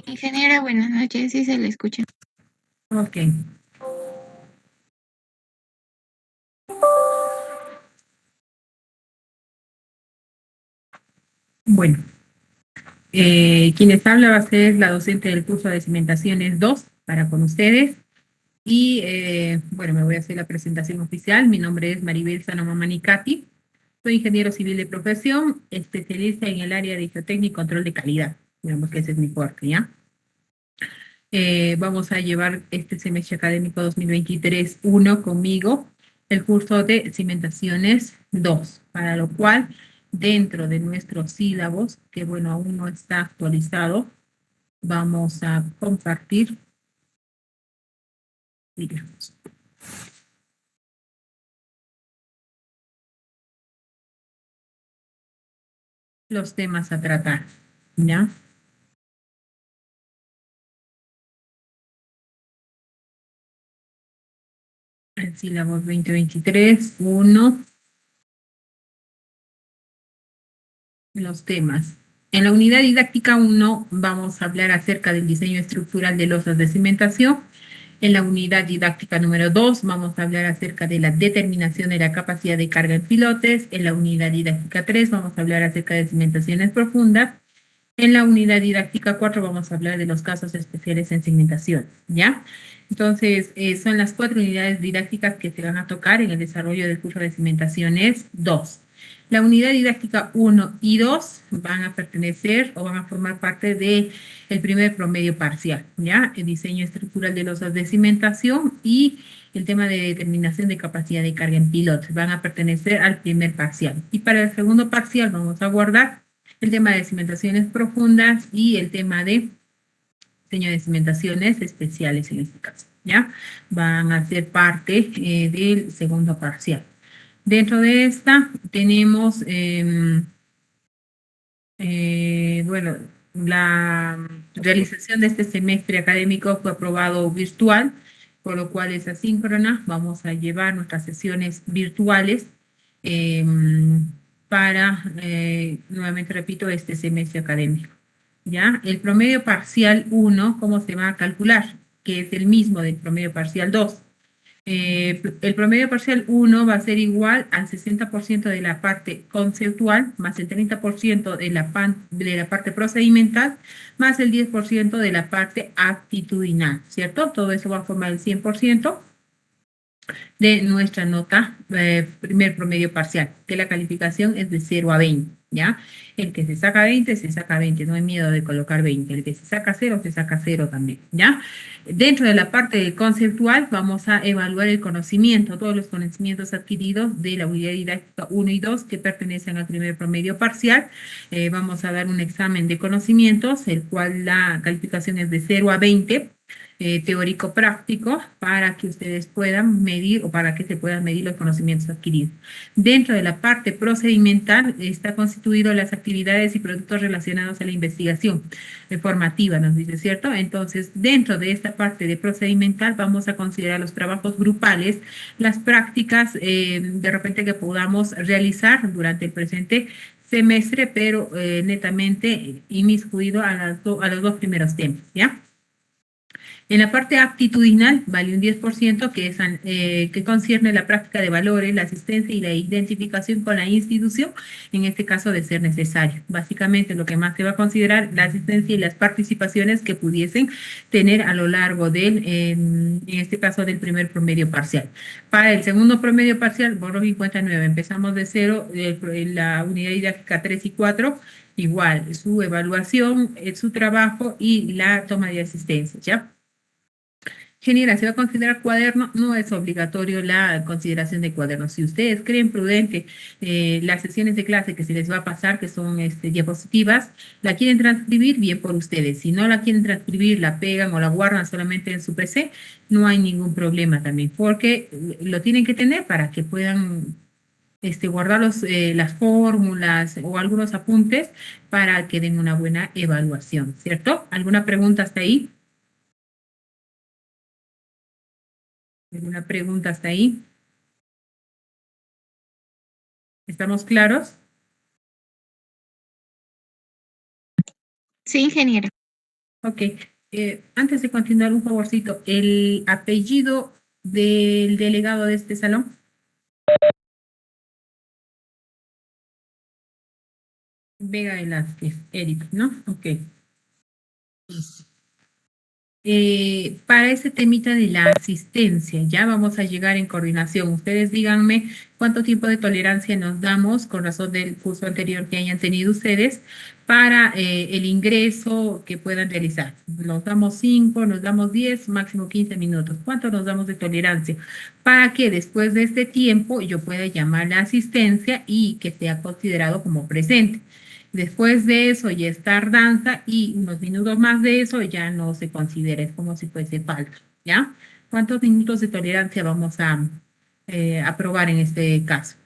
Ingeniera, buenas noches, sí se le escucha. Ok. Bueno, quienes habla va a ser la docente del curso de Cimentaciones 2 para con ustedes. Y bueno, me voy a hacer la presentación oficial. Mi nombre es Maribel Sanoma Manicati. Soy ingeniero civil de profesión, especialista en el área de geotécnica y control de calidad. Digamos que ese es mi fuerte, ¿ya? Vamos a llevar este semestre académico 2023-1 conmigo el curso de Cimentaciones 2, para lo cual dentro de nuestros sílabos, que bueno, aún no está actualizado, vamos a compartir, digamos, los temas a tratar, ¿ya? El sílabo 2023-1, los temas. En la unidad didáctica 1 vamos a hablar acerca del diseño estructural de losas de cimentación. En la unidad didáctica número 2 vamos a hablar acerca de la determinación de la capacidad de carga en pilotes. En la unidad didáctica 3 vamos a hablar acerca de cimentaciones profundas. En la unidad didáctica 4 vamos a hablar de los casos especiales en cimentación, ¿ya? Entonces, son las 4 unidades didácticas que se van a tocar en el desarrollo del curso de cimentaciones 2. La unidad didáctica 1 y 2 van a pertenecer o van a formar parte del primer promedio parcial, ¿ya? El diseño estructural de losas de cimentación y el tema de determinación de capacidad de carga en pilotes van a pertenecer al primer parcial. Y para el segundo parcial vamos a guardar el tema de cimentaciones profundas y el tema de diseño de cimentaciones especiales en este caso, ¿ya? Van a ser parte del segundo parcial. Dentro de esta tenemos, bueno, la realización de este semestre académico fue aprobado virtual, por lo cual es asíncrona. Vamos a llevar nuestras sesiones virtuales eh, para, nuevamente repito, este semestre académico. ¿Ya? El promedio parcial 1, ¿cómo se va a calcular? Que es el mismo del promedio parcial 2. El promedio parcial 1 va a ser igual al 60% de la parte conceptual, más el 30% de la parte procedimental, más el 10% de la parte actitudinal, ¿cierto? Todo eso va a formar el 100% de nuestra nota primer promedio parcial, que la calificación es de 0 a 20, ¿ya? El que se saca 20, se saca 20, no hay miedo de colocar 20. El que se saca 0, se saca 0 también, ¿ya? Dentro de la parte conceptual vamos a evaluar el conocimiento, todos los conocimientos adquiridos de la unidad didáctica 1 y 2 que pertenecen al primer promedio parcial. Vamos a dar un examen de conocimientos, el cual la calificación es de 0 a 20, teórico práctico, para que ustedes puedan medir o para que se puedan medir los conocimientos adquiridos. Dentro de la parte procedimental está constituido las actividades y productos relacionados a la investigación formativa, nos dice, ¿cierto? Entonces, dentro de esta parte de procedimental vamos a considerar los trabajos grupales, las prácticas de repente que podamos realizar durante el presente semestre, pero netamente inmiscuido a los dos primeros temas, ¿ya? En la parte actitudinal vale un 10% que concierne la práctica de valores, la asistencia y la identificación con la institución, en este caso de ser necesario. Básicamente lo que más se va a considerar la asistencia y las participaciones que pudiesen tener a lo largo en este caso del primer promedio parcial. Para el segundo promedio parcial, borro 59, empezamos de cero, la unidad didáctica 3 y 4, igual, su evaluación, su trabajo y la toma de asistencia, ¿ya? Ingeniera, ¿se va a considerar cuaderno? No es obligatorio la consideración de cuaderno. Si ustedes creen prudente las sesiones de clase que se les va a pasar, que son diapositivas, la quieren transcribir, bien por ustedes. Si no la quieren transcribir, la pegan o la guardan solamente en su PC, no hay ningún problema también, porque lo tienen que tener para que puedan guardar las fórmulas o algunos apuntes para que den una buena evaluación, ¿cierto? ¿Alguna pregunta hasta ahí? ¿Alguna pregunta hasta ahí? ¿Estamos claros? Sí, ingeniera. Ok. Antes de continuar, un favorcito, el apellido del delegado de este salón. Vega Velázquez, Eric, ¿no? Ok. Para ese temita de la asistencia, ya vamos a llegar en coordinación. Ustedes díganme cuánto tiempo de tolerancia nos damos con razón del curso anterior que hayan tenido ustedes para el ingreso que puedan realizar. Nos damos 5, nos damos 10, máximo 15 minutos. ¿Cuánto nos damos de tolerancia? Para que después de este tiempo yo pueda llamar la asistencia y que sea considerado como presente. Después de eso ya es tardanza y unos minutos más de eso ya no se considera, es como si fuese falta, ¿ya? ¿Cuántos minutos de tolerancia vamos a aprobar en este caso?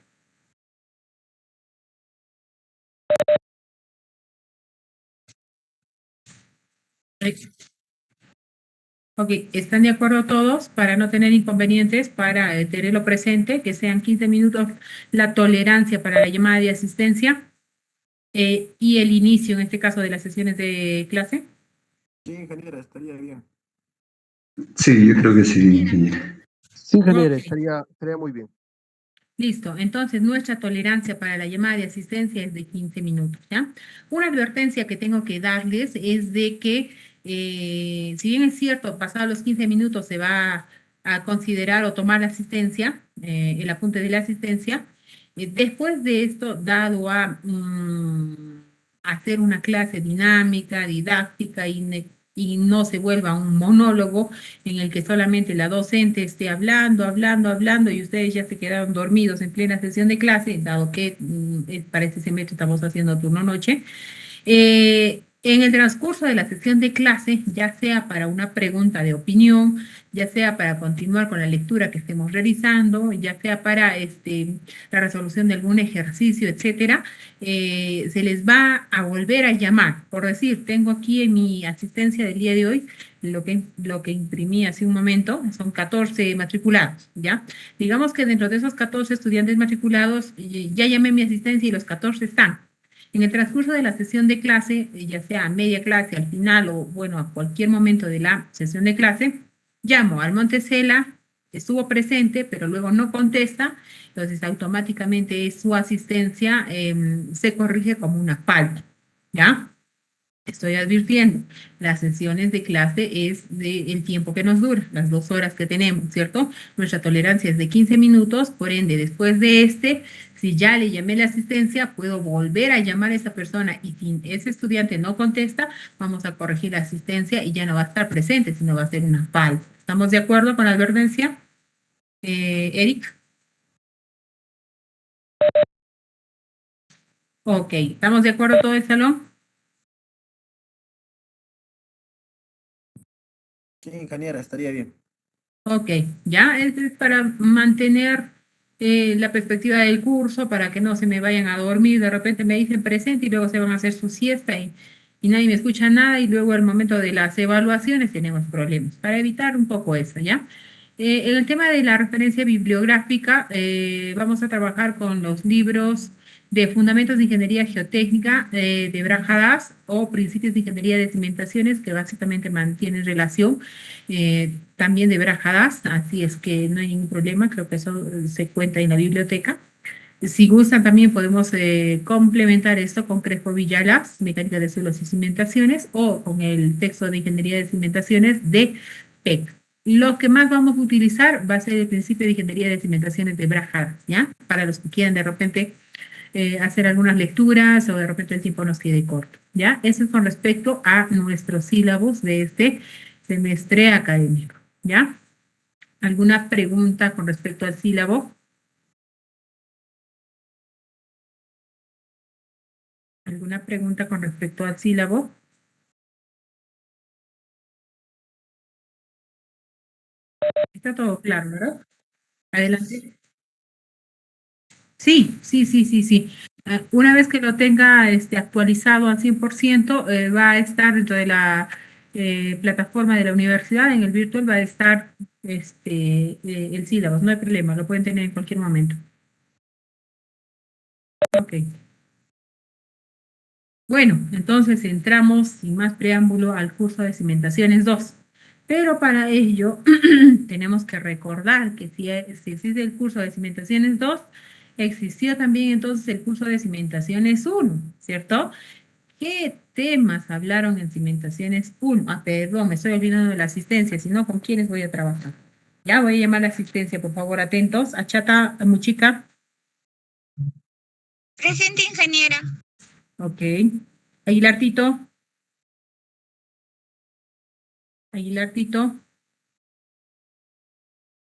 Ok, ¿están de acuerdo todos para no tener inconvenientes, para tenerlo presente, que sean 15 minutos la tolerancia para la llamada de asistencia y el inicio, en este caso, de las sesiones de clase? Sí, ingeniera, estaría bien. Sí, yo creo que sí, ingeniero. Sí, ingeniera, Ok. estaría muy bien. Listo, entonces nuestra tolerancia para la llamada de asistencia es de 15 minutos, ¿ya? Una advertencia que tengo que darles es de que, si bien es cierto, pasados los 15 minutos se va a considerar o tomar la asistencia, el apunte de la asistencia, después de esto, dado a hacer una clase dinámica, didáctica y no se vuelva un monólogo, en el que solamente la docente esté hablando, hablando, hablando y ustedes ya se quedaron dormidos en plena sesión de clase, dado que para este semestre estamos haciendo turno noche. En el transcurso de la sesión de clase, ya sea para una pregunta de opinión, ya sea para continuar con la lectura que estemos realizando, ya sea para la resolución de algún ejercicio, etcétera, se les va a volver a llamar. Por decir, tengo aquí en mi asistencia del día de hoy lo que imprimí hace un momento, son 14 matriculados, ¿ya? Digamos que dentro de esos 14 estudiantes matriculados, ya llamé mi asistencia y los 14 están. En el transcurso de la sesión de clase, ya sea a media clase, al final o bueno, a cualquier momento de la sesión de clase, llamo al Montesela, estuvo presente, pero luego no contesta, entonces automáticamente su asistencia se corrige como una falta, ¿ya? Estoy advirtiendo, las sesiones de clase es el tiempo que nos dura, las 2 horas que tenemos, ¿cierto? Nuestra tolerancia es de 15 minutos, por ende, después de si ya le llamé la asistencia, puedo volver a llamar a esa persona y si ese estudiante no contesta, vamos a corregir la asistencia y ya no va a estar presente, sino va a ser una falta. ¿Estamos de acuerdo con la advertencia? Eric. Ok, ¿estamos de acuerdo todo el salón? Sí, ingeniera, estaría bien. Ok, ya es para mantener la perspectiva del curso, para que no se me vayan a dormir, de repente me dicen presente y luego se van a hacer su siesta y nadie me escucha nada y luego al momento de las evaluaciones tenemos problemas, para evitar un poco eso, ¿ya? En el tema de la referencia bibliográfica, vamos a trabajar con los libros de Fundamentos de Ingeniería Geotécnica de Brajadas o Principios de Ingeniería de Cimentaciones, que básicamente mantienen relación también de Brajadas, así es que no hay ningún problema, creo que eso se cuenta en la biblioteca. Si gustan, también podemos complementar esto con Crespo Villalas, Mecánica de Suelos y Cimentaciones, o con el texto de Ingeniería de Cimentaciones de PEC. Lo que más vamos a utilizar va a ser el principio de Ingeniería de Cimentaciones de Brajadas, ¿ya? Para los que quieran de repente hacer algunas lecturas o de repente el tiempo nos quede corto, ¿ya? Eso es con respecto a nuestros sílabos de este semestre académico, ¿ya? ¿Alguna pregunta con respecto al sílabo? ¿Alguna pregunta con respecto al sílabo? Está todo claro, ¿verdad? Adelante. Sí, sí, sí, sí, sí. Una vez que lo tenga actualizado al 100%, va a estar dentro de la plataforma de la universidad, en el virtual va a estar el sílabo, no hay problema, lo pueden tener en cualquier momento. Ok. Bueno, entonces entramos sin más preámbulo al curso de Cimentaciones 2. Pero para ello tenemos que recordar que si existe el curso de Cimentaciones 2, existió también entonces el curso de Cimentaciones 1, ¿cierto? ¿Qué temas hablaron en Cimentaciones 1? Ah, perdón, me estoy olvidando de la asistencia, si no, ¿con quiénes voy a trabajar? Ya voy a llamar a la asistencia, por favor, atentos. Achata, Muchica. Presente, ingeniera. Ok. Aguilar Tito. Aguilar Tito.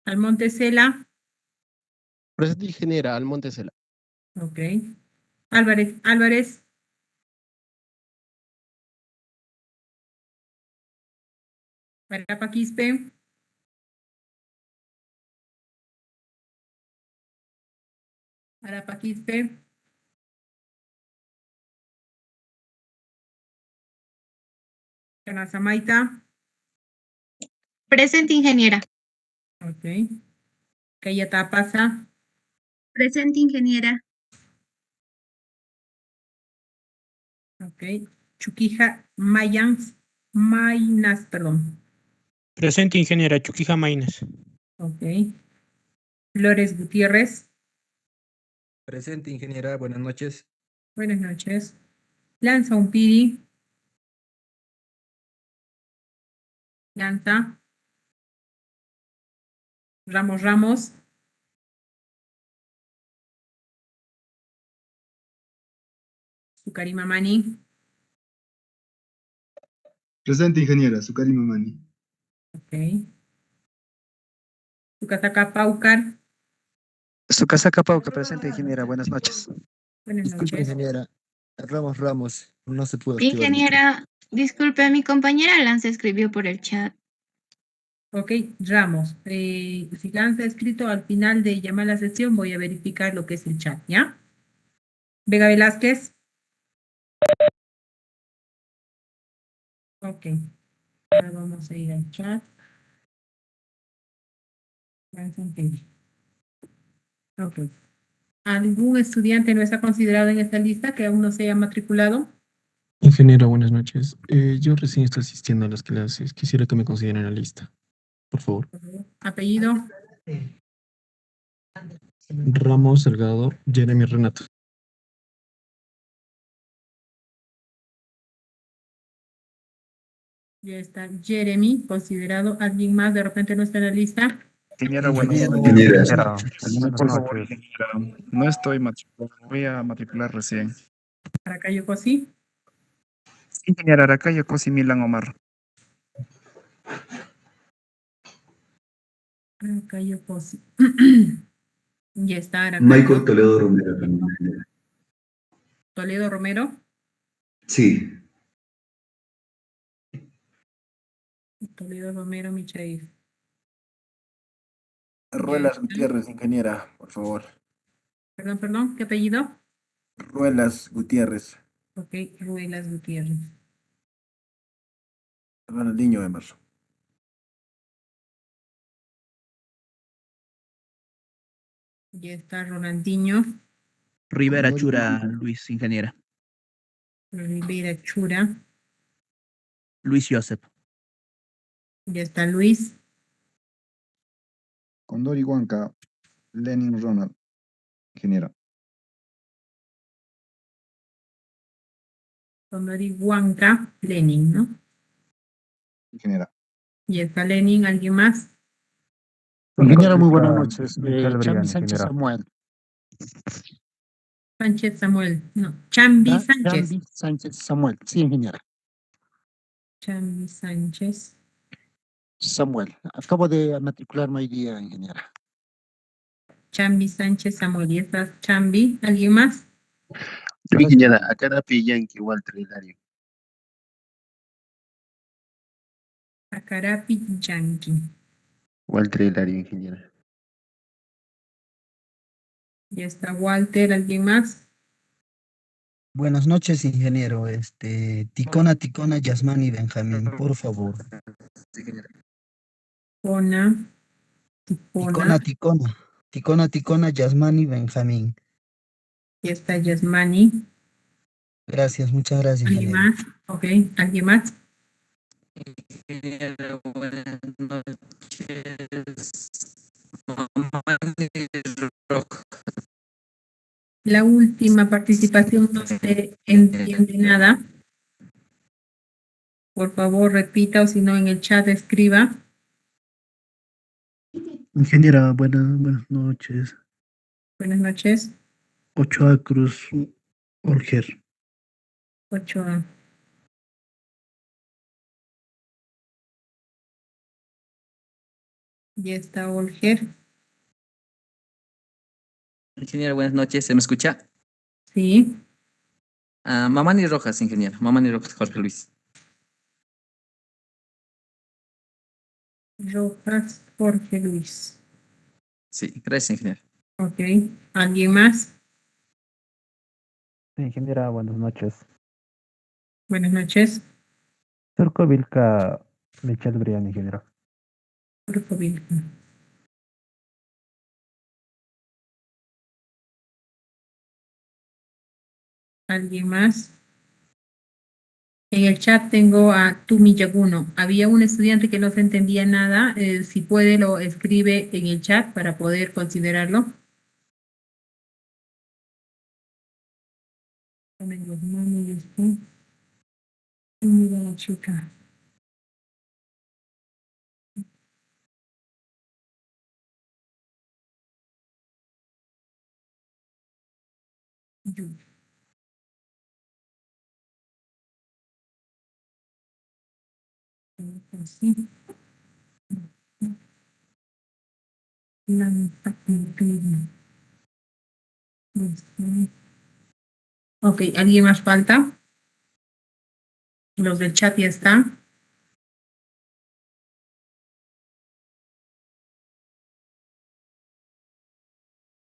Almonte Cela. Presente, ingeniera, Almonte Cela. Ok. Álvarez. Álvarez. Arapa Quispe. Arapa Quispe. Canazamaita. Presente, ingeniera. Ok. Cayatapasa. Presente, ingeniera. Ok. Chuquija Mayans. Mainas, perdón. Presente, ingeniera Chuquija Maínez. Ok. Flores Gutiérrez. Presente, ingeniera, buenas noches. Buenas noches. Lanza Umpiri. Lanza. Ramos Ramos. Sucari Mamani. Presente, ingeniera, Zucari Mamani. Ok. Sucataca Paucar. Sucasaca Pauca, presente, ingeniera. Buenas noches. Buenas Disculpe, noches. ingeniera. Ramos, no se pudo activar el Ingeniera, disculpe, mi compañera Lanza escribió por el chat. Ok, Ramos. Si Lanza escrito al final de llamar a la sesión, voy a verificar lo que es el chat, ¿ya? Vega Velázquez. Ok. Ahora vamos a ir al chat. Lanza Umpiri. Ok. ¿Algún estudiante no está considerado en esta lista que aún no se haya matriculado? Ingeniera, buenas noches. Yo recién estoy asistiendo a las clases. Quisiera que me consideren en la lista, por favor. Apellido. Ramos Delgado, Jeremy Renato. Ya está Jeremy, considerado. ¿Alguien más de repente no está en la lista? Ingeniera, buenas noches. Ingeniera. Ingeniera, por favor, noches. ingeniera, no estoy matriculado, voy a matricular recién. Aracayo Cosí. Ingeniera Aracayo Cosi Milan Omar. Aracayo Cosí. Ya está Aracayo. Michael Toledo Romero también, ingeniera. Toledo Romero. Sí, Toledo Romero Michael. Ruelas Gutiérrez, ingeniera, por favor. Perdón, ¿qué apellido? Ruelas Gutiérrez. Ok, Ruelas Gutiérrez. Ronaldinho Emerson. Ya está Ronaldinho. Rivera Chura, Luis, ingeniera. Rivera Chura. Luis Joseph. Ya está Luis. Condori Huanca, Lenin Ronald, ingeniera. Condori Huanca. Lenin, ¿no? Ingeniera. Ya está Lenin. ¿Alguien más? Ingeniero, muy buenas noches. Michelle Chambi Brian, Sánchez ingeniera. Samuel. Sánchez Samuel. No, Chambi Sánchez. Chambi Sánchez Samuel. Sí, ingeniera. Chambi Sánchez. Samuel. Acabo de matricularme hoy día, ingeniera. Chambi Sánchez Samuel. ¿Y está Chambi? ¿Alguien más? Ingeniera, Acarapi Yankee, Walter Hilario. Acarapi Yankee. Walter Hilario, ingeniera. Ya está Walter. ¿Alguien más? Buenas noches, ingeniero. Ticona, Yasmani Benjamín, por favor. Ticona. Ticona, Yasmani Benjamín. Ya está Yasmani. Gracias, muchas gracias, ¿Alguien ingeniero. más? Ok, ¿alguien más? Ingeniero, buenas noches. La última participación no se entiende nada. Por favor, repita o si no en el chat escriba. Ingeniera, buenas noches. Buenas noches. Ochoa Cruz Orger. Ochoa. Ya está Olger. Ingeniero, buenas noches. ¿Se me escucha? Sí. Mamani Rojas, ingeniero. Mamani Rojas, Jorge Luis. Rojas Jorge Luis. Sí, gracias, ingeniero. Ok. ¿Alguien más? Ingeniera, buenas noches. Buenas noches. Surco Vilca Michelle Brian, ingeniero. Grupo Vilca. ¿Alguien más? En el chat tengo a Tumi Yaguno. Había un estudiante que no se entendía nada. Si puede, lo escribe en el chat para poder considerarlo. Ponen los manos y esto. Mira la chica. Así. Ok, ¿alguien más falta? Los del chat ya están.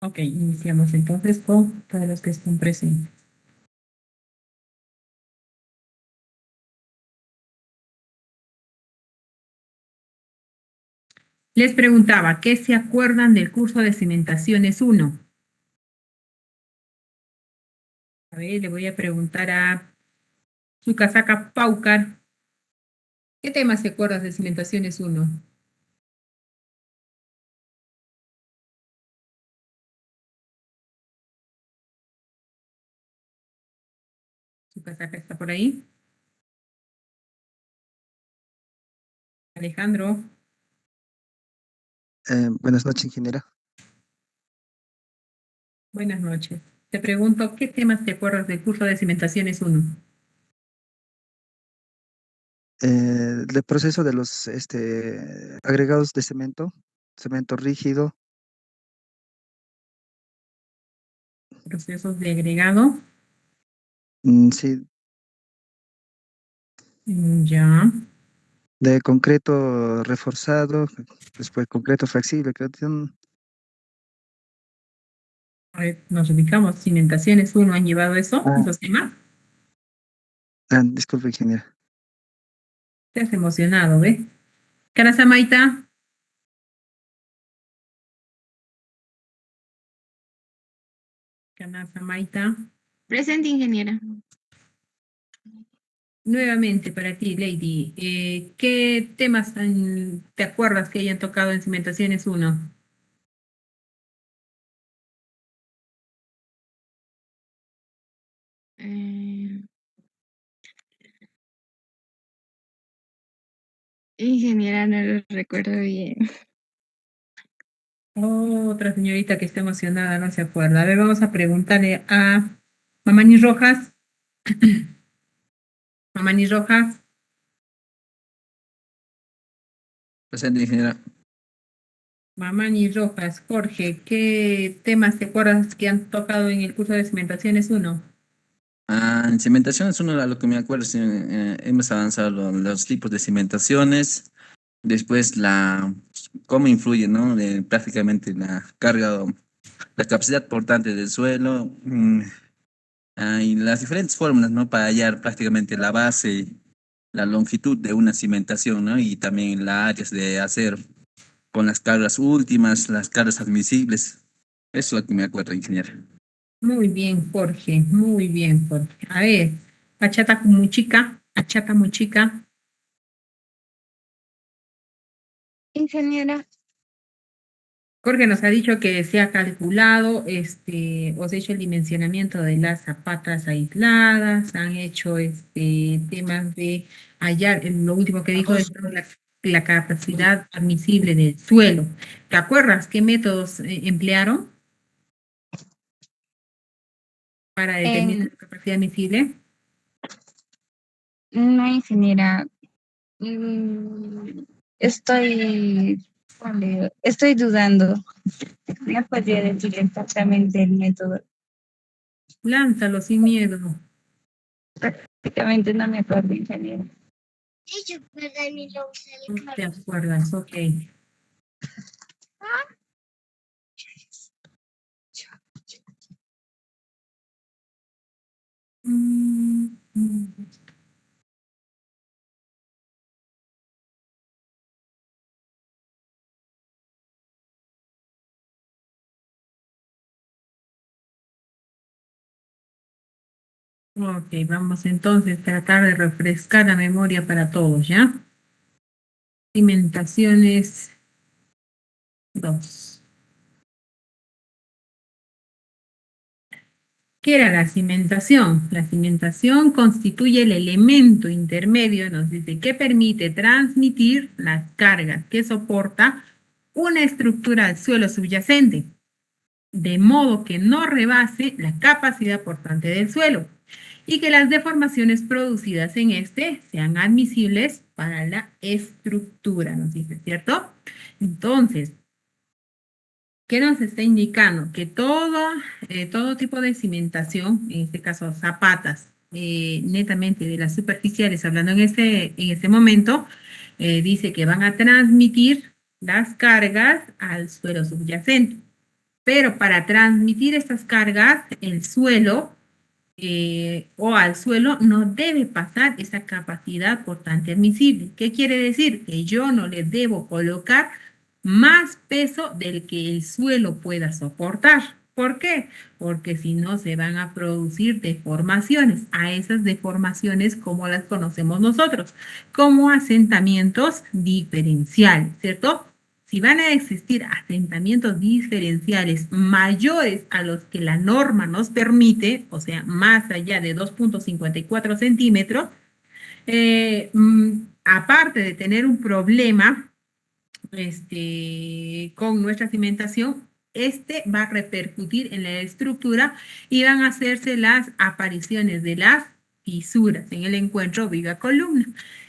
Ok, iniciamos entonces con todos los que están presentes. Les preguntaba, ¿qué se acuerdan del curso de cimentaciones 1? A ver, le voy a preguntar a Tsukasaka Paucar. ¿Qué temas te acuerdas de cimentaciones 1? Tsukasaka está por ahí. Alejandro. Buenas noches, ingeniera. Buenas noches. Te pregunto, ¿qué temas te acuerdas del curso de cimentaciones 1? El proceso de los agregados de cemento rígido. Procesos de agregado. Sí, Ya. de concreto reforzado, después concreto flexible. Creo que A ver, nos ubicamos. Cimentaciones 1 han llevado eso, esos temas. disculpe, ingeniera. Te has emocionado, ¿ves? Karasamaita. Karasamaita. Presente, ingeniera. Nuevamente para ti, Lady. ¿Qué temas te acuerdas que hayan tocado en Cimentaciones 1? Ingeniera, no lo recuerdo bien. Otra señorita que está emocionada, no se acuerda. A ver, vamos a preguntarle a Mamani Rojas. Mamani Rojas. Presente, ingeniera. Mamani Rojas, Jorge, ¿qué temas te acuerdas que han tocado en el curso de Cimentaciones 1? En cimentaciones, uno de lo que me acuerdo, sí, hemos avanzado los tipos de cimentaciones, después cómo influye, ¿no? Prácticamente la carga, la capacidad portante del suelo, y las diferentes fórmulas, ¿no? Para hallar prácticamente la base, la longitud de una cimentación, ¿no? Y también las áreas de acero, con las cargas últimas, las cargas admisibles. Eso es lo que me acuerdo, ingeniero. Muy bien, Jorge, muy bien, Jorge. A ver, achata muchica, achata muchica. Ingeniera. Jorge nos ha dicho que se ha calculado, o se ha hecho el dimensionamiento de las zapatas aisladas, han hecho temas de hallar, lo último que dijo es la capacidad admisible del suelo. ¿Te acuerdas qué métodos emplearon para determinar la capacidad admisible? No, ingeniera. Estoy dudando. ¿Me podría decir exactamente el método? Lánzalo sin miedo. Prácticamente no me acuerdo, ingeniera. No te acuerdas, ok. Ok, vamos entonces a tratar de refrescar la memoria para todos, ¿ya? Cimentaciones 2. ¿Qué era la cimentación? La cimentación constituye el elemento intermedio, nos dice, que permite transmitir las cargas que soporta una estructura del suelo subyacente, de modo que no rebase la capacidad portante del suelo y que las deformaciones producidas en este sean admisibles para la estructura, nos dice, ¿cierto? Entonces, ¿qué nos está indicando? Que todo tipo de cimentación, en este caso zapatas, netamente de las superficiales, hablando en este momento, dice que van a transmitir las cargas al suelo subyacente. Pero para transmitir estas cargas, el suelo o al suelo no debe pasar esa capacidad portante admisible. ¿Qué quiere decir? Que yo no le debo colocar más peso del que el suelo pueda soportar. ¿Por qué? Porque si no se van a producir deformaciones. A esas deformaciones, como las conocemos nosotros, como asentamientos diferenciales, ¿cierto? Si van a existir asentamientos diferenciales mayores a los que la norma nos permite, o sea, más allá de 2.54 centímetros, aparte de tener un problema con nuestra cimentación, va a repercutir en la estructura y van a hacerse las apariciones de las fisuras en el encuentro viga-columna.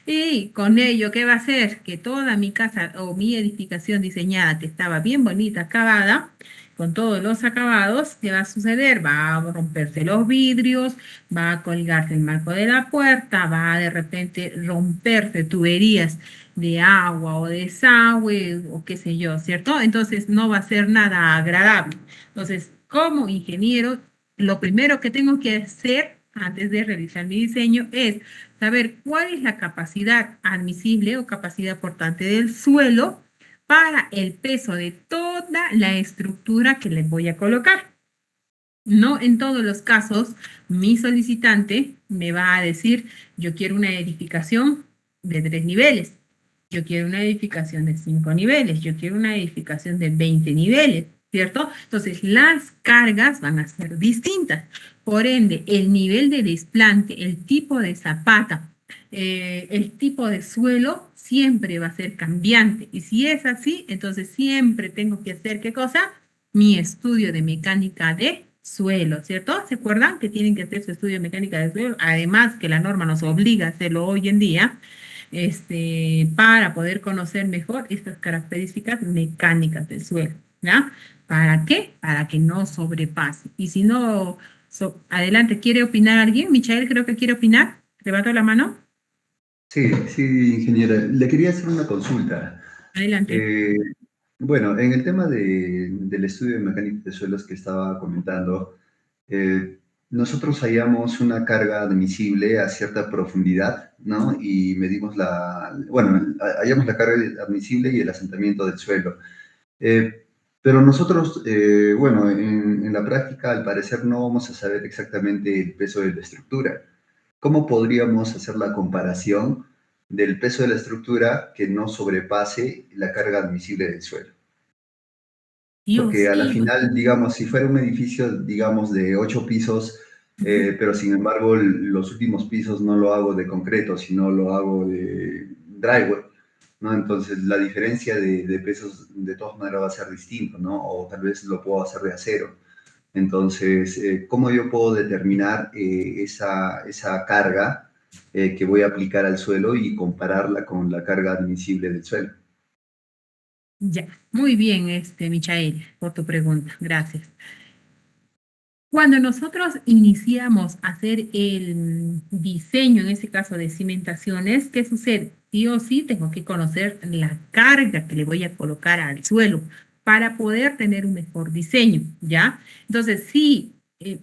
Y con ello, ¿qué va a hacer? Que toda mi casa o mi edificación diseñada, que estaba bien bonita, acabada, con todos los acabados, ¿qué va a suceder? Va a romperse los vidrios, va a colgarse el marco de la puerta, va a de repente romperse tuberías de agua o desagüe o qué sé yo, ¿cierto? Entonces no va a ser nada agradable. Entonces, como ingeniero, lo primero que tengo que hacer antes de realizar mi diseño es saber cuál es la capacidad admisible o capacidad portante del suelo para el peso de toda la estructura que les voy a colocar. No en todos los casos, mi solicitante me va a decir, yo quiero una edificación de 3 niveles, yo quiero una edificación de 5 niveles, yo quiero una edificación de 20 niveles, ¿cierto? Entonces, las cargas van a ser distintas. Por ende, el nivel de desplante, el tipo de zapata, el tipo de suelo siempre va a ser cambiante. Y si es así, entonces siempre tengo que hacer, ¿qué cosa? Mi estudio de mecánica de suelo, ¿cierto? ¿Se acuerdan que tienen que hacer su estudio de mecánica de suelo? Además que la norma nos obliga a hacerlo hoy en día, para poder conocer mejor estas características mecánicas del suelo, ¿ya? ¿Para qué? Para que no sobrepase. Y si no, adelante, ¿quiere opinar alguien? Michael, creo que quiere opinar. ¿Levantó la mano? Sí, sí, ingeniera. Le quería hacer una consulta. Adelante. Bueno, en el tema del estudio de mecánica de suelos que estaba comentando, nosotros hallamos una carga admisible a cierta profundidad, ¿no? Y medimos hallamos la carga admisible y el asentamiento del suelo. Pero nosotros, bueno, en en la práctica, al parecer, no vamos a saber exactamente el peso de la estructura. ¿Cómo podríamos hacer la comparación del peso de la estructura que no sobrepase la carga admisible del suelo? Porque a la final, digamos, si fuera un edificio, digamos, de 8 pisos, pero sin embargo los últimos pisos no lo hago de concreto, sino lo hago de drywall, ¿no? Entonces la diferencia de pesos de todas maneras va a ser distinto, ¿no? O tal vez lo puedo hacer de acero. Entonces, ¿cómo yo puedo determinar esa carga que voy a aplicar al suelo y compararla con la carga admisible del suelo? Ya, muy bien, Michael, por tu pregunta. Gracias. Cuando nosotros iniciamos a hacer el diseño, en este caso de cimentaciones, ¿qué sucede? Sí o sí tengo que conocer la carga que le voy a colocar al suelo para poder tener un mejor diseño, ¿ya? Entonces, si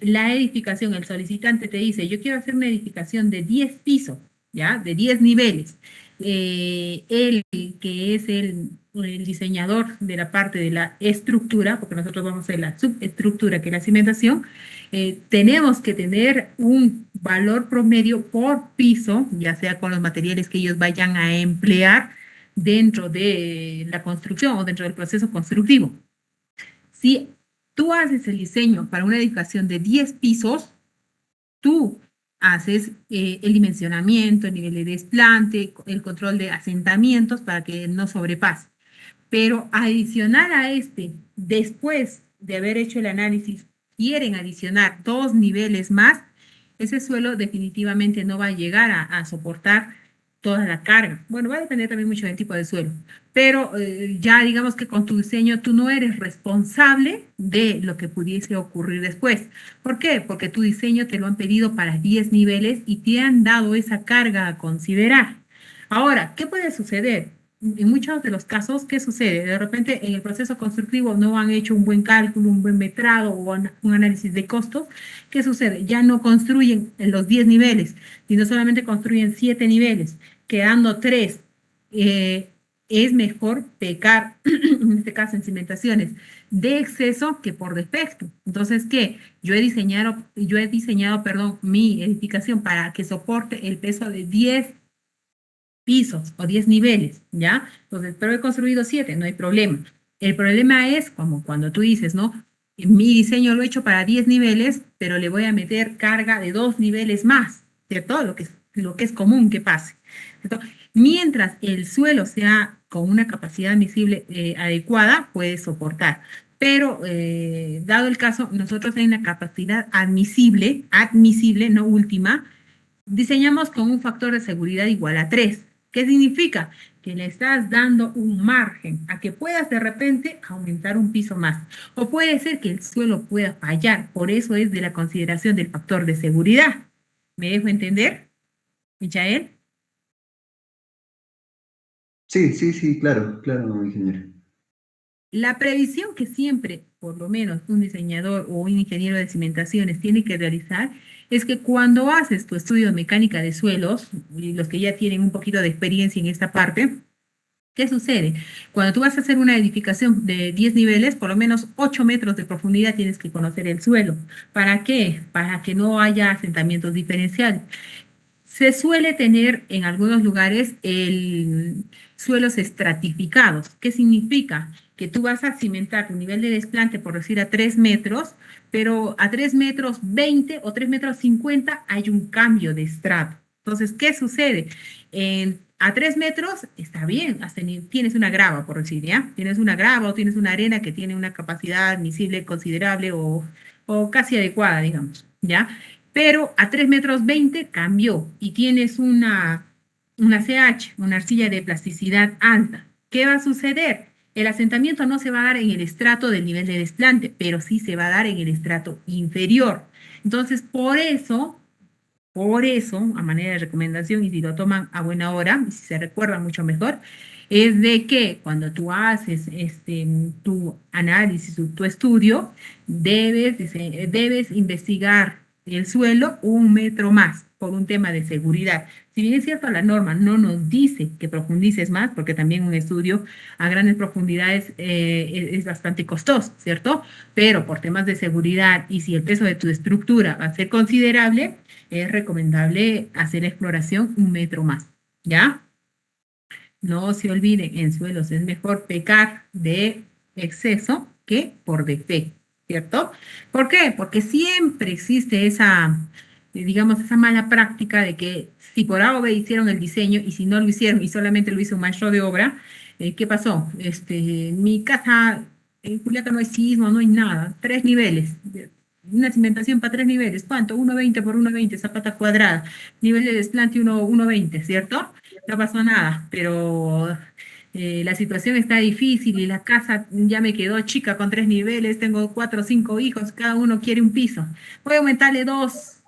la edificación, el solicitante te dice, yo quiero hacer una edificación de 10 pisos, ¿ya? De 10 niveles. Él, que es el diseñador de la parte de la estructura, porque nosotros vamos a hacer la subestructura, que es la cimentación, tenemos que tener un valor promedio por piso, ya sea con los materiales que ellos vayan a emplear dentro de la construcción o dentro del proceso constructivo. Si tú haces el diseño para una edificación de 10 pisos, tú haces el dimensionamiento, el nivel de desplante, el control de asentamientos para que no sobrepase. Pero adicional a después de haber hecho el análisis, quieren adicionar 2 niveles más, ese suelo definitivamente no va a llegar a soportar toda la carga. Bueno, va a depender también mucho del tipo de suelo, pero ya digamos que con tu diseño tú no eres responsable de lo que pudiese ocurrir después. ¿Por qué? Porque tu diseño te lo han pedido para 10 niveles y te han dado esa carga a considerar. Ahora, ¿qué puede suceder? En muchos de los casos, ¿qué sucede? De repente en el proceso constructivo no han hecho un buen cálculo, un buen metrado o un análisis de costos. ¿Qué sucede? Ya no construyen en los 10 niveles, sino solamente construyen 7 niveles, quedando 3. Es mejor pecar, en este caso en cimentaciones, de exceso que por defecto. Entonces, ¿qué? Yo he diseñado, mi edificación para que soporte el peso de 10 pisos o 10 niveles, ¿ya? Entonces, pero he construido 7, no hay problema. El problema es como cuando tú dices, ¿no? Mi diseño lo he hecho para 10 niveles, pero le voy a meter carga de 2 niveles más, ¿cierto? Lo que es común que pase. Entonces, mientras el suelo sea con una capacidad admisible adecuada, puede soportar. Pero, dado el caso, nosotros en la capacidad admisible, no última, diseñamos con un factor de seguridad igual a 3. ¿Qué significa? Que le estás dando un margen a que puedas de repente aumentar un piso más. O puede ser que el suelo pueda fallar. Por eso es de la consideración del factor de seguridad. ¿Me dejo entender, Michael? Sí, claro, ingeniero. La previsión que siempre, por lo menos, un diseñador o un ingeniero de cimentaciones tiene que realizar es que cuando haces tu estudio de mecánica de suelos, y los que ya tienen un poquito de experiencia en esta parte, ¿qué sucede? Cuando tú vas a hacer una edificación de 10 niveles, por lo menos 8 metros de profundidad tienes que conocer el suelo. ¿Para qué? Para que no haya asentamientos diferenciales. Se suele tener en algunos lugares suelos estratificados. ¿Qué significa? Que tú vas a cimentar tu nivel de desplante, por decir, a 3 metros, pero a 3 metros 20 o 3 metros 50 hay un cambio de estrato. Entonces, ¿qué sucede? A 3 metros está bien, tienes una grava, por decir, ¿ya? Tienes una grava o tienes una arena que tiene una capacidad admisible considerable o casi adecuada, digamos, ¿ya? Pero a 3 metros 20 cambió y tienes una CH, una arcilla de plasticidad alta. ¿Qué va a suceder? El asentamiento no se va a dar en el estrato del nivel de desplante, pero sí se va a dar en el estrato inferior. Entonces, por eso, a manera de recomendación, y si lo toman a buena hora, y si se recuerda mucho mejor, es de que cuando tú haces tu análisis, tu estudio, debes investigar el suelo 1 metro más. por un tema de seguridad. Si bien es cierto, la norma no nos dice que profundices más, porque también un estudio a grandes profundidades es bastante costoso, ¿cierto? Pero por temas de seguridad y si el peso de tu estructura va a ser considerable, es recomendable hacer la exploración 1 metro más, ¿ya? No se olviden, en suelos es mejor pecar de exceso que por defecto, ¿cierto? ¿Por qué? Porque siempre existe esa, digamos, esa mala práctica de que si por A o B hicieron el diseño y si no lo hicieron y solamente lo hizo un maestro de obra, ¿qué pasó? Mi casa, en Juliaca no hay sismo, no hay nada, 3 niveles, una cimentación para 3 niveles, ¿cuánto? 1,20 por 1,20, zapata cuadrada, nivel de desplante 1,20, ¿cierto? No pasó nada, pero la situación está difícil y la casa ya me quedó chica con 3 niveles, tengo 4 o 5 hijos, cada uno quiere un piso. Voy a aumentarle dos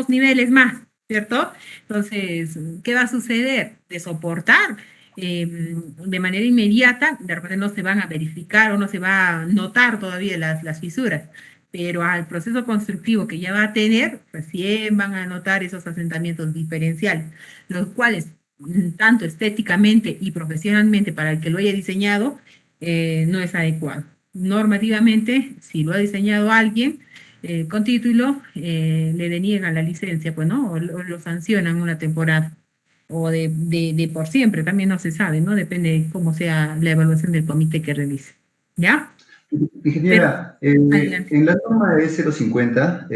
niveles más, ¿cierto? Entonces, ¿qué va a suceder? De soportar de manera inmediata, de repente no se van a verificar o no se va a notar todavía las fisuras, pero al proceso constructivo que ya va a tener, recién van a notar esos asentamientos diferenciales, los cuales tanto estéticamente y profesionalmente para el que lo haya diseñado, no es adecuado. Normativamente, si lo ha diseñado alguien con título, le deniegan la licencia, pues, ¿no? O lo sancionan una temporada, o de por siempre, también no se sabe, ¿no? Depende de cómo sea la evaluación del comité que realice. ¿Ya? Ingeniera, adelante. en la norma E050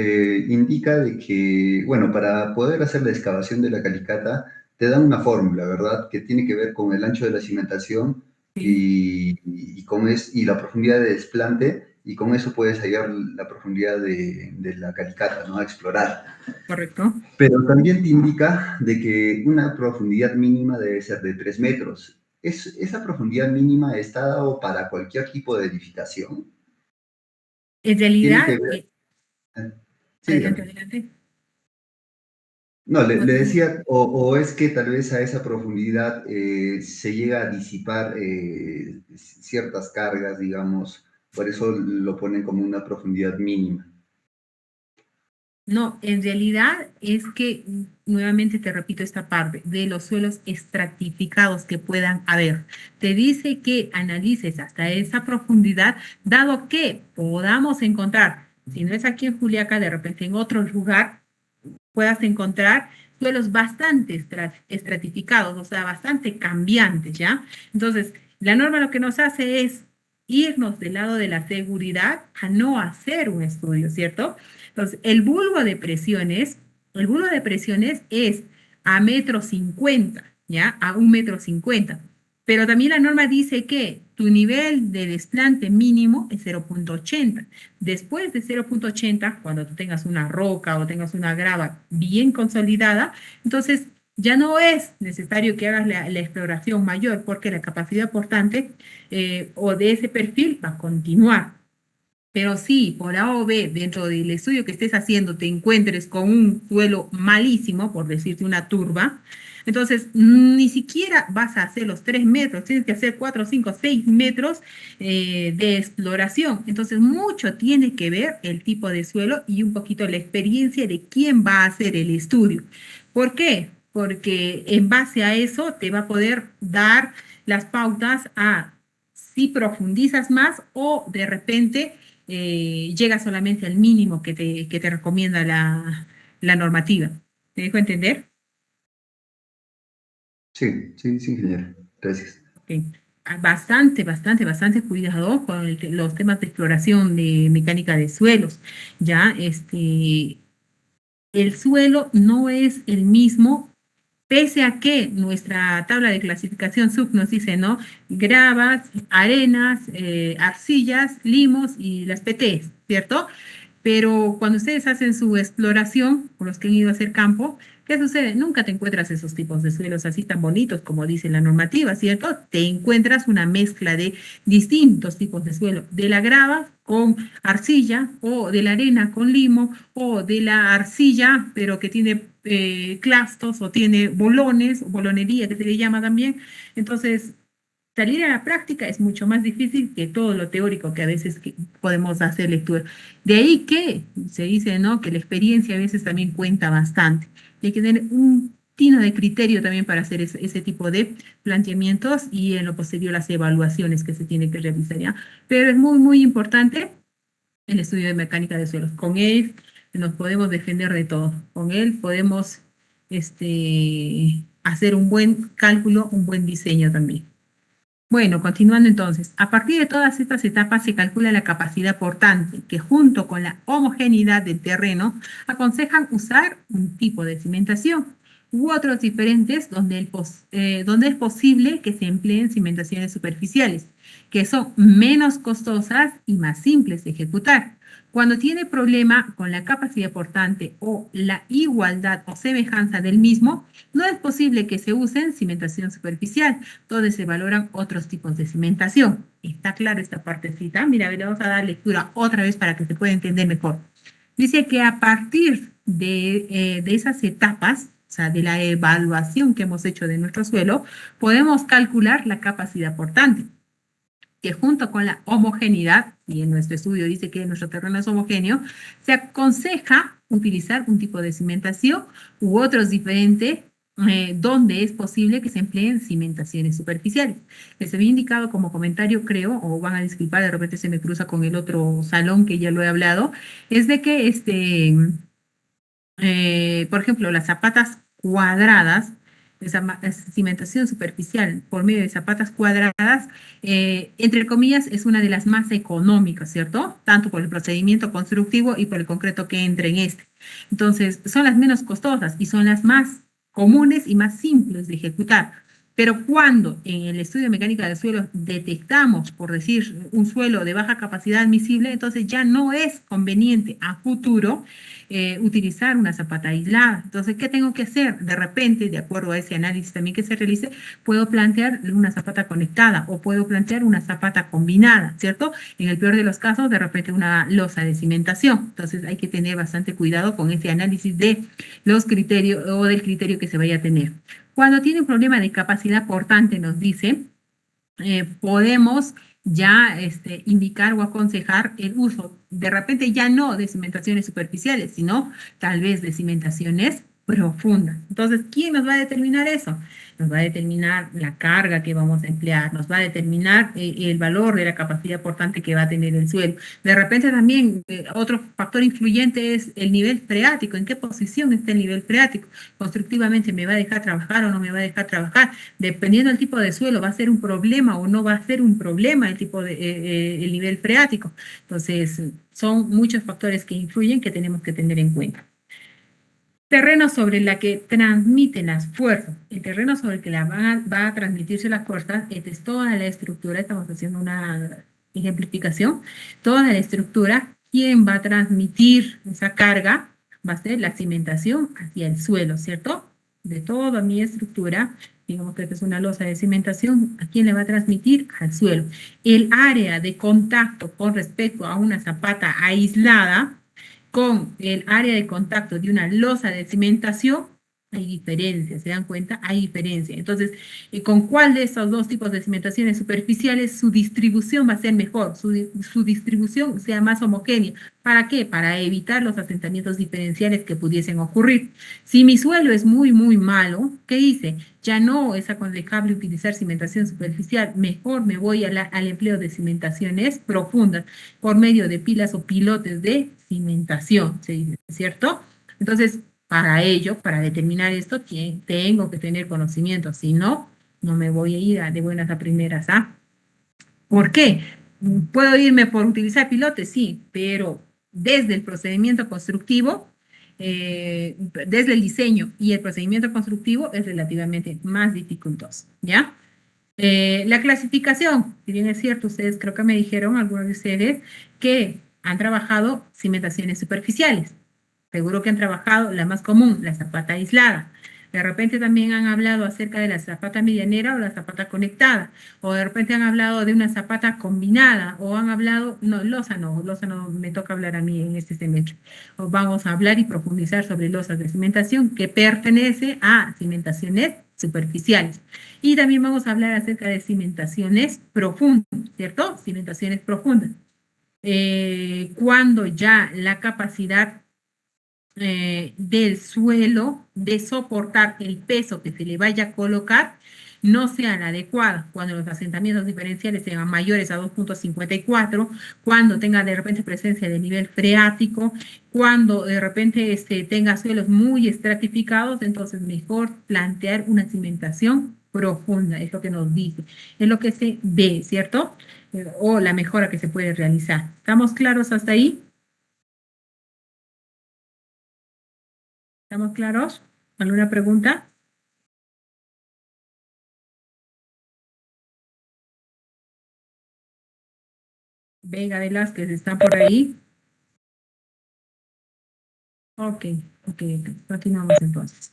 indica de que, bueno, para poder hacer la excavación de la calicata, te dan una fórmula, ¿verdad? Que tiene que ver con el ancho de la cimentación y la profundidad de desplante, y con eso puedes hallar la profundidad de la calicata, ¿no? A explorar. Correcto. Pero también te indica de que una profundidad mínima debe ser de 3 metros. ¿Esa profundidad mínima está dado para cualquier tipo de edificación? En Tiene realidad, que ver... Sí, adelante, dígame. adelante. No, le decía, o es que tal vez a esa profundidad se llega a disipar ciertas cargas, digamos, por eso lo ponen como una profundidad mínima. No, en realidad es que, nuevamente te repito esta parte, de los suelos estratificados que puedan haber. Te dice que analices hasta esa profundidad, dado que podamos encontrar, si no es aquí en Juliaca, de repente en otro lugar, puedas encontrar suelos bastante estratificados, o sea, bastante cambiantes, ¿ya? Entonces, la norma lo que nos hace es irnos del lado de la seguridad a no hacer un estudio, ¿cierto? Entonces, el bulbo de presiones es a 1,50 m, ¿ya? A 1,50 m. Pero también la norma dice que tu nivel de desplante mínimo es 0,80. Después de 0,80, cuando tú tengas una roca o tengas una grava bien consolidada, entonces ya no es necesario que hagas la exploración mayor porque la capacidad portante o de ese perfil va a continuar. Pero si por A o B, dentro del estudio que estés haciendo, te encuentres con un suelo malísimo, por decirte una turba, entonces ni siquiera vas a hacer los 3 metros, tienes que hacer 4, 5, 6 metros de exploración. Entonces mucho tiene que ver el tipo de suelo y un poquito la experiencia de quién va a hacer el estudio. ¿Por qué? Porque en base a eso te va a poder dar las pautas a si profundizas más o de repente llega solamente al mínimo que te recomienda la normativa. ¿Me dejo entender? Sí, ingeniero. Gracias. Okay. Bastante cuidado con los temas de exploración de mecánica de suelos. Ya, el suelo no es el mismo, pese a que nuestra tabla de clasificación SUC nos dice, ¿no? Gravas, arenas, arcillas, limos y las PTs, ¿cierto? Pero cuando ustedes hacen su exploración, por los que han ido a hacer campo, ¿qué sucede? Nunca te encuentras esos tipos de suelos así tan bonitos como dice la normativa, ¿cierto? Te encuentras una mezcla de distintos tipos de suelo, de la grava con arcilla, o de la arena con limo, o de la arcilla, pero que tiene clastos, o tiene bolones, o bolonería que se le llama también. Entonces, salir a la práctica es mucho más difícil que todo lo teórico que a veces podemos hacer lectura. De ahí que se dice, ¿no? Que la experiencia a veces también cuenta bastante. hay que tener un tino de criterio también para hacer ese tipo de planteamientos y en lo posterior las evaluaciones que se tienen que realizar, ¿ya? Pero es muy, muy importante el estudio de mecánica de suelos. Con él nos podemos defender de todo. Con él podemos hacer un buen cálculo, un buen diseño también. Bueno, continuando entonces, a partir de todas estas etapas se calcula la capacidad portante, que junto con la homogeneidad del terreno aconsejan usar un tipo de cimentación u otros diferentes donde es posible que se empleen cimentaciones superficiales, que son menos costosas y más simples de ejecutar. Cuando tiene problema con la capacidad portante o la igualdad o semejanza del mismo, no es posible que se usen cimentación superficial, donde se valoran otros tipos de cimentación. ¿Está claro esta partecita? Mira, le vamos a dar lectura otra vez para que se pueda entender mejor. Dice que a partir de esas etapas, o sea, de la evaluación que hemos hecho de nuestro suelo, podemos calcular la capacidad portante, que junto con la homogeneidad, y en nuestro estudio dice que nuestro terreno es homogéneo, se aconseja utilizar un tipo de cimentación u otros diferentes donde es posible que se empleen cimentaciones superficiales. Les había indicado como comentario, creo, o van a disculpar, de repente se me cruza con el otro salón que ya lo he hablado, es de que, por ejemplo, las zapatas cuadradas, esa cimentación superficial por medio de zapatas cuadradas, entre comillas, es una de las más económicas, ¿cierto? Tanto por el procedimiento constructivo y por el concreto que entra en este. Entonces, son las menos costosas y son las más comunes y más simples de ejecutar. Pero cuando en el estudio de mecánica de suelos detectamos, por decir, un suelo de baja capacidad admisible, entonces ya no es conveniente a futuro utilizar una zapata aislada. Entonces, ¿qué tengo que hacer? De repente, de acuerdo a ese análisis también que se realice, puedo plantear una zapata conectada o puedo plantear una zapata combinada, ¿cierto? En el peor de los casos, de repente una losa de cimentación. Entonces, hay que tener bastante cuidado con ese análisis de los criterios o del criterio que se vaya a tener. Cuando tiene un problema de capacidad portante, nos dice, podemos ya indicar o aconsejar el uso, de repente ya no de cimentaciones superficiales, sino tal vez de cimentaciones profundas. Entonces, ¿quién nos va a determinar eso? Nos va a determinar la carga que vamos a emplear, nos va a determinar el valor de la capacidad portante que va a tener el suelo. De repente también otro factor influyente es el nivel freático, en qué posición está el nivel freático. Constructivamente, ¿me va a dejar trabajar o no me va a dejar trabajar? Dependiendo del tipo de suelo, ¿va a ser un problema o no va a ser un problema el tipo de el nivel freático? Entonces, son muchos factores que influyen que tenemos que tener en cuenta. Terreno sobre la que transmiten las fuerzas. El terreno sobre el que va a transmitirse las fuerzas es toda la estructura. Estamos haciendo una ejemplificación. Toda la estructura, ¿quién va a transmitir esa carga? Va a ser la cimentación hacia el suelo, ¿cierto? De toda mi estructura, digamos que esta es una losa de cimentación, ¿a quién le va a transmitir? Al suelo. El área de contacto con respecto a una zapata aislada, con el área de contacto de una losa de cimentación, hay diferencias, ¿se dan cuenta? Hay diferencia. Entonces, ¿con cuál de estos dos tipos de cimentaciones superficiales su distribución va a ser mejor? Su distribución sea más homogénea. ¿Para qué? Para evitar los asentamientos diferenciales que pudiesen ocurrir. Si mi suelo es muy, muy malo, ¿qué hice? Ya no es aconsejable utilizar cimentación superficial, mejor me voy al empleo de cimentaciones profundas por medio de pilas o pilotes de cimentación, ¿se dice, cierto? Entonces, para ello, para determinar esto, tengo que tener conocimiento, si no, no me voy a ir de buenas a primeras. ¿Por qué? ¿Puedo irme por utilizar pilotes? Sí, pero desde el procedimiento constructivo, desde el diseño y el procedimiento constructivo es relativamente más dificultoso, ¿ya? La clasificación, si bien es cierto, ustedes creo que me dijeron, algunos de ustedes, que han trabajado cimentaciones superficiales. Seguro que han trabajado la más común, la zapata aislada. De repente también han hablado acerca de la zapata medianera o la zapata conectada. O de repente han hablado de una zapata combinada. O han hablado, losa no me toca hablar a mí en este semestre. O vamos a hablar y profundizar sobre losas de cimentación que pertenece a cimentaciones superficiales. Y también vamos a hablar acerca de cimentaciones profundas, ¿cierto? Cimentaciones profundas. Cuando ya la capacidad del suelo, de soportar el peso que se le vaya a colocar, no sea la adecuada, cuando los asentamientos diferenciales sean mayores a 2,54, cuando tenga de repente presencia de nivel freático, cuando de repente tenga suelos muy estratificados, entonces mejor plantear una cimentación profunda, es lo que nos dice, es lo que se ve, ¿cierto? O la mejora que se puede realizar. ¿Estamos claros hasta ahí? ¿Estamos claros? ¿Alguna pregunta? Vega Velázquez, ¿está por ahí? Ok, continuamos entonces.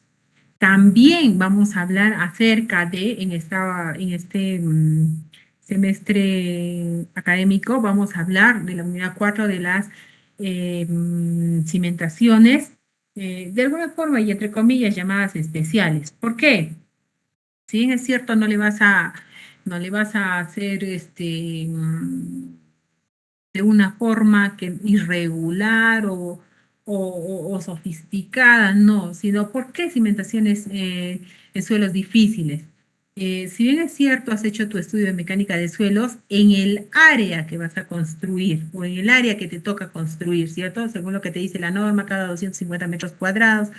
También vamos a hablar acerca de, en este semestre académico, vamos a hablar de la unidad 4 de las cimentaciones, de alguna forma y entre comillas llamadas especiales. ¿Por qué? Si bien es cierto, no le vas a hacer de una forma irregular o sofisticada, no, sino ¿por qué cimentaciones en suelos difíciles? Si bien es cierto, has hecho tu estudio de mecánica de suelos en el área que vas a construir o en el área que te toca construir, ¿cierto? Según lo que te dice la norma, cada 250 metros cuadrados,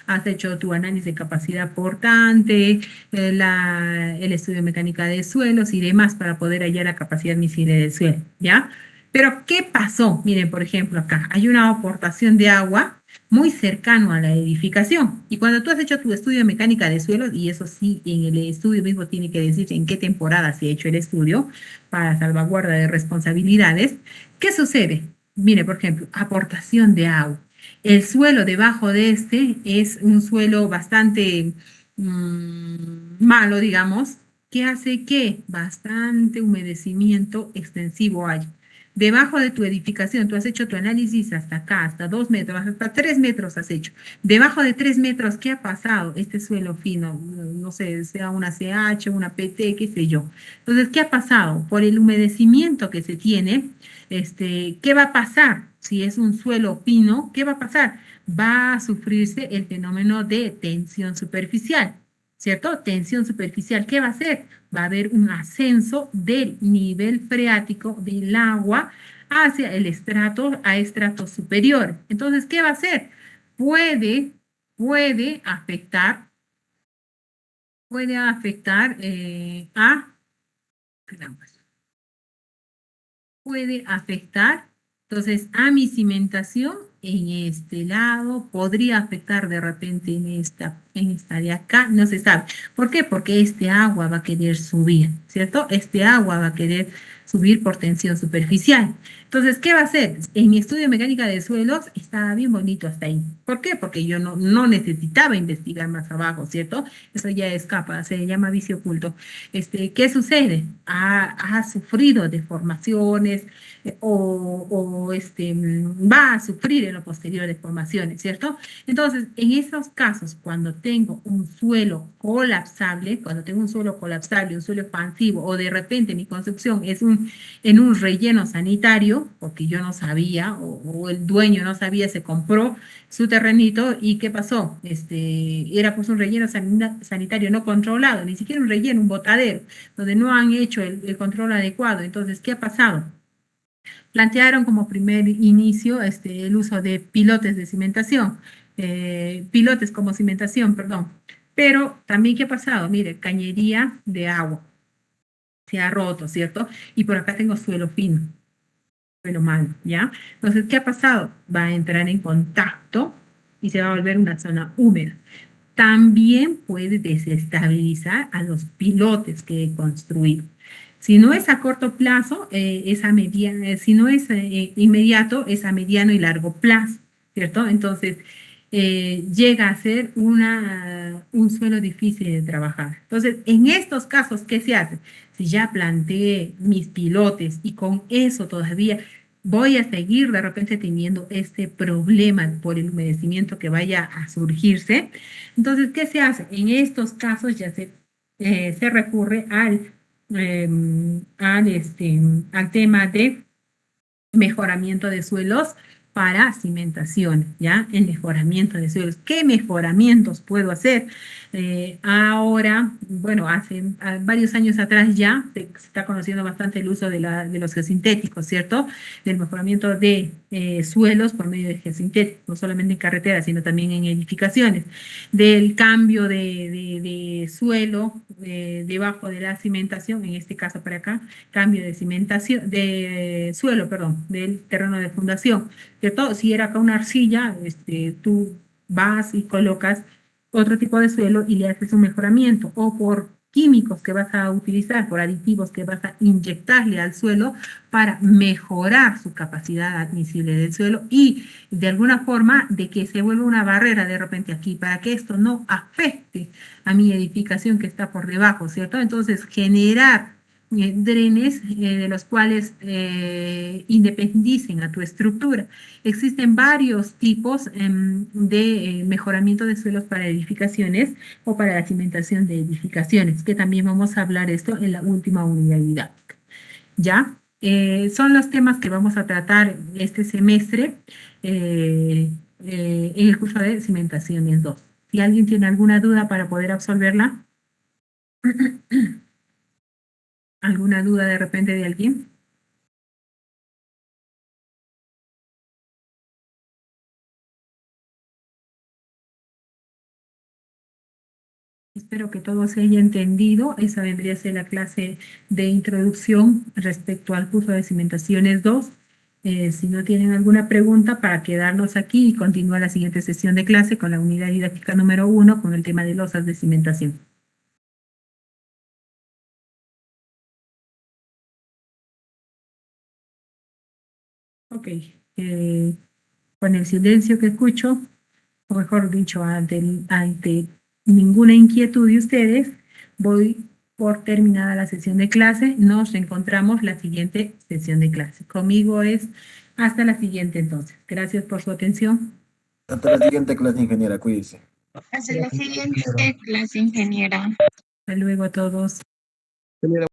has hecho tu análisis de capacidad portante, el estudio de mecánica de suelos y demás para poder hallar la capacidad admisible del suelo, ¿ya? Pero, ¿qué pasó? Miren, por ejemplo, acá hay una aportación de agua muy cercano a la edificación. Y cuando tú has hecho tu estudio de mecánica de suelos, y eso sí, en el estudio mismo tiene que decir en qué temporada se ha hecho el estudio para salvaguarda de responsabilidades, ¿qué sucede? Mire, por ejemplo, aportación de agua. El suelo debajo de este es un suelo bastante malo, digamos, que hace que bastante humedecimiento extensivo haya. Debajo de tu edificación, tú has hecho tu análisis hasta acá, hasta 2 metros, hasta 3 metros has hecho. Debajo de 3 metros, ¿qué ha pasado? Este suelo fino, no sé, sea una CH, una PT, qué sé yo. Entonces, ¿qué ha pasado? Por el humedecimiento que se tiene, ¿qué va a pasar? Si es un suelo fino, ¿qué va a pasar? Va a sufrirse el fenómeno de tensión superficial. ¿Cierto? Tensión superficial, ¿qué va a hacer? Va a haber un ascenso del nivel freático del agua hacia el estrato, a estratos superiores. Entonces, ¿qué va a hacer? Puede afectar entonces a mi cimentación en este lado, podría afectar de repente en esta de acá, no se sabe. ¿Por qué? Porque este agua va a querer subir, ¿cierto? Este agua va a querer subir por tensión superficial. Entonces, ¿qué va a hacer? En mi estudio de mecánica de suelos estaba bien bonito hasta ahí. ¿Por qué? Porque yo no necesitaba investigar más abajo, ¿cierto? Eso ya escapa, se llama vicio oculto. ¿Qué sucede? Ha sufrido deformaciones va a sufrir en lo posterior deformaciones, ¿cierto? Entonces, en esos casos, cuando tengo un suelo colapsable, un suelo expansivo, o de repente mi construcción es en un relleno sanitario, porque yo no sabía, o el dueño no sabía, se compró su terrenito, ¿y qué pasó? Era pues un relleno sanitario no controlado, ni siquiera un relleno, un botadero, donde no han hecho el control adecuado. Entonces, ¿qué ha pasado? Plantearon como primer inicio el uso de pilotes de cimentación, pilotes como cimentación, perdón. Pero también, ¿qué ha pasado? Mire, cañería de agua se ha roto, ¿cierto? Y por acá tengo suelo fino, suelo malo, ¿ya? Entonces, ¿qué ha pasado? Va a entrar en contacto y se va a volver una zona húmeda. También puede desestabilizar a los pilotes que he construido. Si no es a corto plazo, si no es inmediato, es a mediano y largo plazo, ¿cierto? Entonces, llega a ser un suelo difícil de trabajar. Entonces, en estos casos, ¿qué se hace? Si ya planteé mis pilotes y con eso todavía voy a seguir de repente teniendo este problema por el humedecimiento que vaya a surgirse, entonces, ¿qué se hace? En estos casos ya se recurre al tema de mejoramiento de suelos para cimentación, ¿ya? El mejoramiento de suelos. ¿Qué mejoramientos puedo hacer? Ahora, bueno, hace varios años atrás ya se está conociendo bastante el uso de los geosintéticos, ¿cierto? Del mejoramiento de suelos por medio de geosintéticos, no solamente en carreteras, sino también en edificaciones. Del cambio de suelo debajo de la cimentación, en este caso para acá, cambio de cimentación, de suelo, perdón, del terreno de fundación, ¿cierto? Si era acá una arcilla, tú vas y colocas otro tipo de suelo y le haces un mejoramiento, o por químicos que vas a utilizar, por aditivos que vas a inyectarle al suelo para mejorar su capacidad admisible del suelo y de alguna forma de que se vuelva una barrera de repente aquí, para que esto no afecte a mi edificación que está por debajo, ¿cierto? Entonces, generar drenes de los cuales independicen a tu estructura. Existen varios tipos de mejoramiento de suelos para edificaciones o para la cimentación de edificaciones, que también vamos a hablar esto en la última unidad didáctica. ¿Ya? Son los temas que vamos a tratar este semestre en el curso de cimentaciones 2. Si alguien tiene alguna duda para poder absolverla. ¿Alguna duda de repente de alguien? Espero que todo se haya entendido. Esa vendría a ser la clase de introducción respecto al curso de cimentaciones 2. Si no tienen alguna pregunta, para quedarnos aquí y continuar la siguiente sesión de clase con la unidad didáctica número 1 con el tema de losas de cimentación. Ok, con el silencio que escucho, o mejor dicho, ante ninguna inquietud de ustedes, voy por terminada la sesión de clase. Nos encontramos la siguiente sesión de clase. Conmigo es hasta la siguiente entonces. Gracias por su atención. Hasta la siguiente clase, ingeniera, cuídese. Hasta la siguiente clase, ingeniera. Hasta luego a todos.